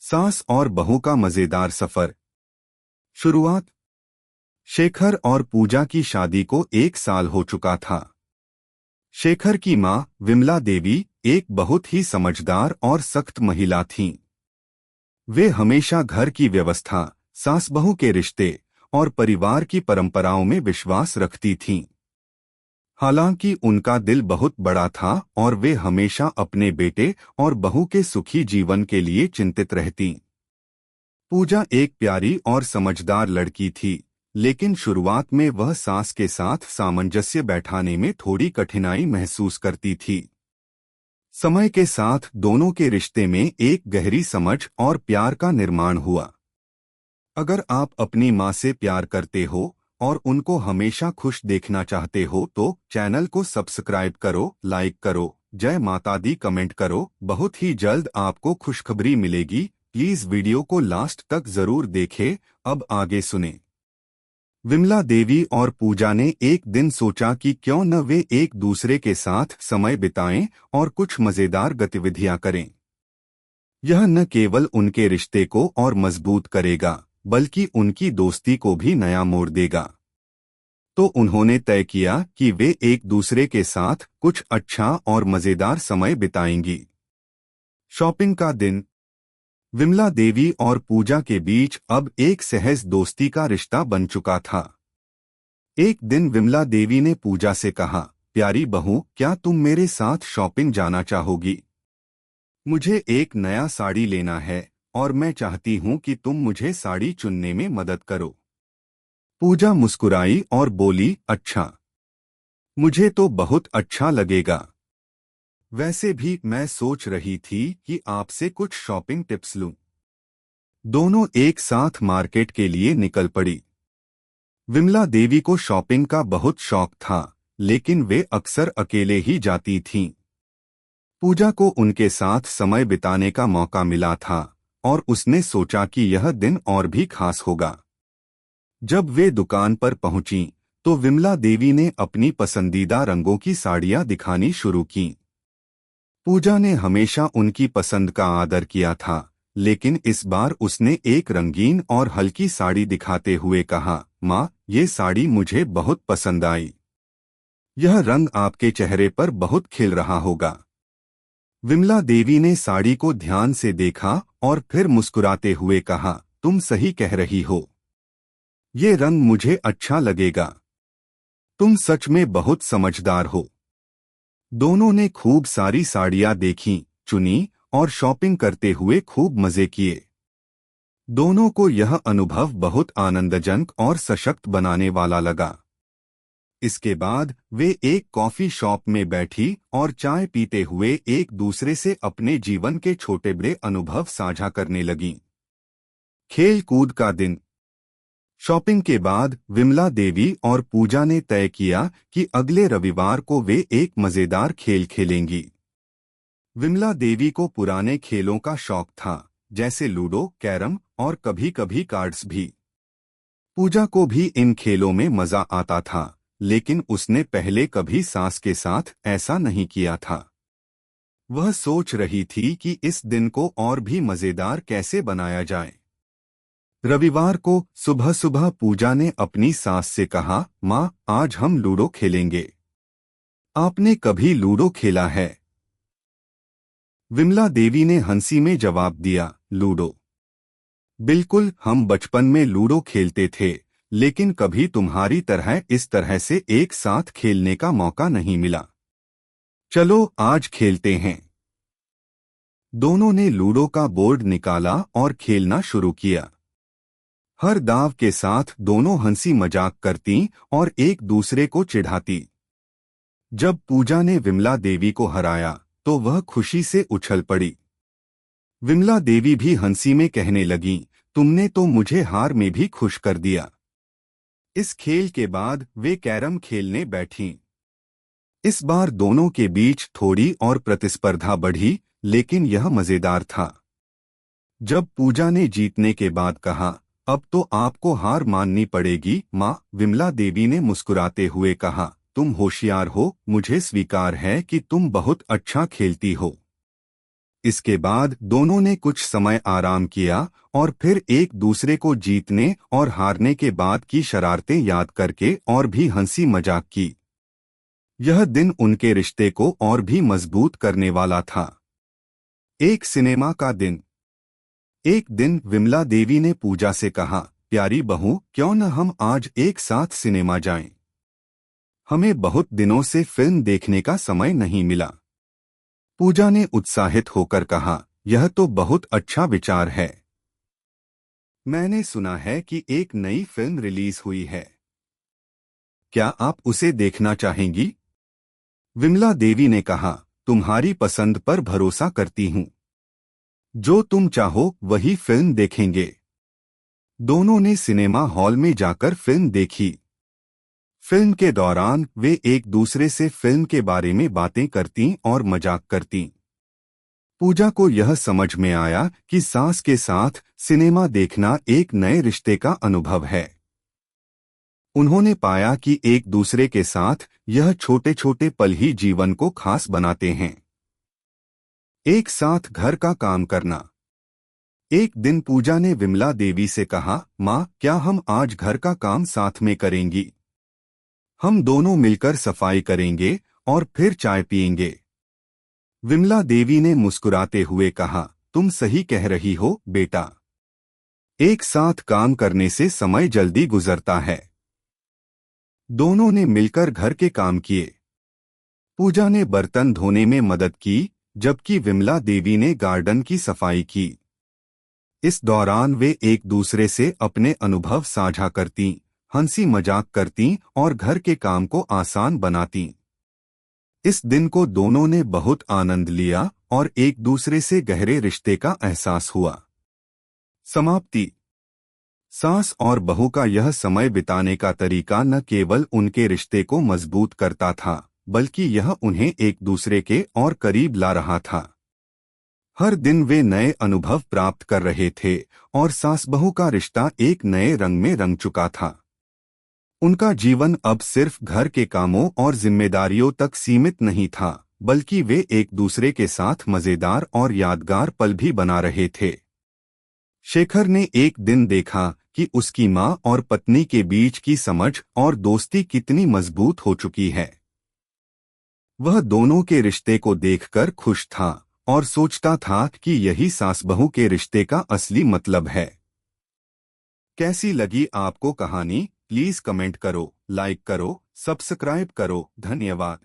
सास और बहू का मजेदार सफर। शुरुआत। शेखर और पूजा की शादी को 1 साल हो चुका था। शेखर की मां विमला देवी एक बहुत ही समझदार और सख्त महिला थीं। वे हमेशा घर की व्यवस्था, सास बहू के रिश्ते और परिवार की परंपराओं में विश्वास रखती थीं। हालांकि उनका दिल बहुत बड़ा था और वे हमेशा अपने बेटे और बहू के सुखी जीवन के लिए चिंतित रहतीं। पूजा एक प्यारी और समझदार लड़की थी, लेकिन शुरुआत में वह सास के साथ सामंजस्य बैठाने में थोड़ी कठिनाई महसूस करती थी। समय के साथ दोनों के रिश्ते में एक गहरी समझ और प्यार का निर्माण हुआ। अगर आप अपनी मां से प्यार करते हो और उनको हमेशा खुश देखना चाहते हो तो चैनल को सब्सक्राइब करो, लाइक करो, जय माता दी कमेंट करो। बहुत ही जल्द आपको खुशखबरी मिलेगी। प्लीज वीडियो को लास्ट तक जरूर देखें। अब आगे सुने। विमला देवी और पूजा ने एक दिन सोचा कि क्यों न वे एक दूसरे के साथ समय बिताएं और कुछ मजेदार गतिविधियां करें। यह न केवल उनके रिश्ते को और मजबूत करेगा, बल्कि उनकी दोस्ती को भी नया मोड़ देगा। तो उन्होंने तय किया कि वे एक दूसरे के साथ कुछ अच्छा और मजेदार समय बिताएंगी। शॉपिंग का दिन। विमला देवी और पूजा के बीच अब एक सहज दोस्ती का रिश्ता बन चुका था। एक दिन विमला देवी ने पूजा से कहा, प्यारी बहू, क्या तुम मेरे साथ शॉपिंग जाना चाहोगी? मुझे एक नया साड़ी लेना है और मैं चाहती हूँ कि तुम मुझे साड़ी चुनने में मदद करो। पूजा मुस्कुराई और बोली, अच्छा, मुझे तो बहुत अच्छा लगेगा। वैसे भी मैं सोच रही थी कि आपसे कुछ शॉपिंग टिप्स लूं। दोनों एक साथ मार्केट के लिए निकल पड़ी। विमला देवी को शॉपिंग का बहुत शौक था, लेकिन वे अक्सर अकेले ही जाती थीं। पूजा को उनके साथ समय बिताने का मौका मिला था और उसने सोचा कि यह दिन और भी खास होगा। जब वे दुकान पर पहुंची तो विमला देवी ने अपनी पसंदीदा रंगों की साड़ियां दिखानी शुरू की। पूजा ने हमेशा उनकी पसंद का आदर किया था, लेकिन इस बार उसने एक रंगीन और हल्की साड़ी दिखाते हुए कहा, माँ, ये साड़ी मुझे बहुत पसंद आई। यह रंग आपके चेहरे पर बहुत खिल रहा होगा। विमला देवी ने साड़ी को ध्यान से देखा और फिर मुस्कुराते हुए कहा, तुम सही कह रही हो, ये रंग मुझे अच्छा लगेगा। तुम सच में बहुत समझदार हो। दोनों ने खूब सारी साड़ियां देखीं, चुनी और शॉपिंग करते हुए खूब मजे किए। दोनों को यह अनुभव बहुत आनंदजनक और सशक्त बनाने वाला लगा। इसके बाद वे एक कॉफी शॉप में बैठी और चाय पीते हुए एक दूसरे से अपने जीवन के छोटे बड़े अनुभव साझा करने लगीं। खेल कूद का दिन। शॉपिंग के बाद विमला देवी और पूजा ने तय किया कि अगले रविवार को वे एक मजेदार खेल खेलेंगी। विमला देवी को पुराने खेलों का शौक था, जैसे लूडो, कैरम और कभी-कभी कार्ड्स भी। पूजा को भी इन खेलों में मजा आता था, लेकिन उसने पहले कभी सास के साथ ऐसा नहीं किया था। वह सोच रही थी कि इस दिन को और भी मजेदार कैसे बनाया जाए। रविवार को सुबह सुबह पूजा ने अपनी सास से कहा, माँ, आज हम लूडो खेलेंगे। आपने कभी लूडो खेला है? विमला देवी ने हंसी में जवाब दिया, लूडो? बिल्कुल, हम बचपन में लूडो खेलते थे, लेकिन कभी तुम्हारी तरह इस तरह से एक साथ खेलने का मौका नहीं मिला। चलो आज खेलते हैं। दोनों ने लूडो का बोर्ड निकाला और खेलना शुरू किया। हर दाव के साथ दोनों हंसी मजाक करती और एक दूसरे को चिढ़ाती। जब पूजा ने विमला देवी को हराया तो वह खुशी से उछल पड़ी। विमला देवी भी हंसी में कहने लगी, तुमने तो मुझे हार में भी खुश कर दिया। इस खेल के बाद वे कैरम खेलने बैठीं। इस बार दोनों के बीच थोड़ी और प्रतिस्पर्धा बढ़ी, लेकिन यह मजेदार था। जब पूजा ने जीतने के बाद कहा, अब तो आपको हार माननी पड़ेगी माँ, विमला देवी ने मुस्कुराते हुए कहा, तुम होशियार हो, मुझे स्वीकार है कि तुम बहुत अच्छा खेलती हो। इसके बाद दोनों ने कुछ समय आराम किया और फिर एक दूसरे को जीतने और हारने के बाद की शरारतें याद करके और भी हंसी मजाक की। यह दिन उनके रिश्ते को और भी मजबूत करने वाला था। एक सिनेमा का दिन। एक दिन विमला देवी ने पूजा से कहा, प्यारी बहू, क्यों न हम आज एक साथ सिनेमा जाएं? हमें बहुत दिनों से फिल्म देखने का समय नहीं मिला। पूजा ने उत्साहित होकर कहा, यह तो बहुत अच्छा विचार है। मैंने सुना है कि एक नई फिल्म रिलीज हुई है। क्या आप उसे देखना चाहेंगी? विमला देवी ने कहा, तुम्हारी पसंद पर भरोसा करती हूँ। जो तुम चाहो वही फिल्म देखेंगे। दोनों ने सिनेमा हॉल में जाकर फिल्म देखी। फिल्म के दौरान वे एक दूसरे से फिल्म के बारे में बातें करती और मजाक करती। पूजा को यह समझ में आया कि सास के साथ सिनेमा देखना एक नए रिश्ते का अनुभव है। उन्होंने पाया कि एक दूसरे के साथ यह छोटे छोटे पल ही जीवन को खास बनाते हैं। एक साथ घर का काम करना। एक दिन पूजा ने विमला देवी से कहा, माँ, क्या हम आज घर का काम साथ में करेंगी? हम दोनों मिलकर सफाई करेंगे और फिर चाय पिएंगे। विमला देवी ने मुस्कुराते हुए कहा, तुम सही कह रही हो बेटा। एक साथ काम करने से समय जल्दी गुजरता है। दोनों ने मिलकर घर के काम किए। पूजा ने बर्तन धोने में मदद की, जबकि विमला देवी ने गार्डन की सफाई की। इस दौरान वे एक दूसरे से अपने अनुभव साझा करती, हंसी मजाक करती और घर के काम को आसान बनाती। इस दिन को दोनों ने बहुत आनंद लिया और एक दूसरे से गहरे रिश्ते का एहसास हुआ। समाप्ति। सास और बहू का यह समय बिताने का तरीका न केवल उनके रिश्ते को मजबूत करता था, बल्कि यह उन्हें एक दूसरे के और करीब ला रहा था। हर दिन वे नए अनुभव प्राप्त कर रहे थे और सास बहू का रिश्ता एक नए रंग में रंग चुका था। उनका जीवन अब सिर्फ घर के कामों और जिम्मेदारियों तक सीमित नहीं था, बल्कि वे एक दूसरे के साथ मजेदार और यादगार पल भी बना रहे थे। शेखर ने एक दिन देखा कि उसकी माँ और पत्नी के बीच की समझ और दोस्ती कितनी मजबूत हो चुकी है। वह दोनों के रिश्ते को देखकर खुश था और सोचता था कि यही सास बहू के रिश्ते का असली मतलब है। कैसी लगी आपको कहानी? प्लीज कमेंट करो, लाइक करो, सब्सक्राइब करो। धन्यवाद।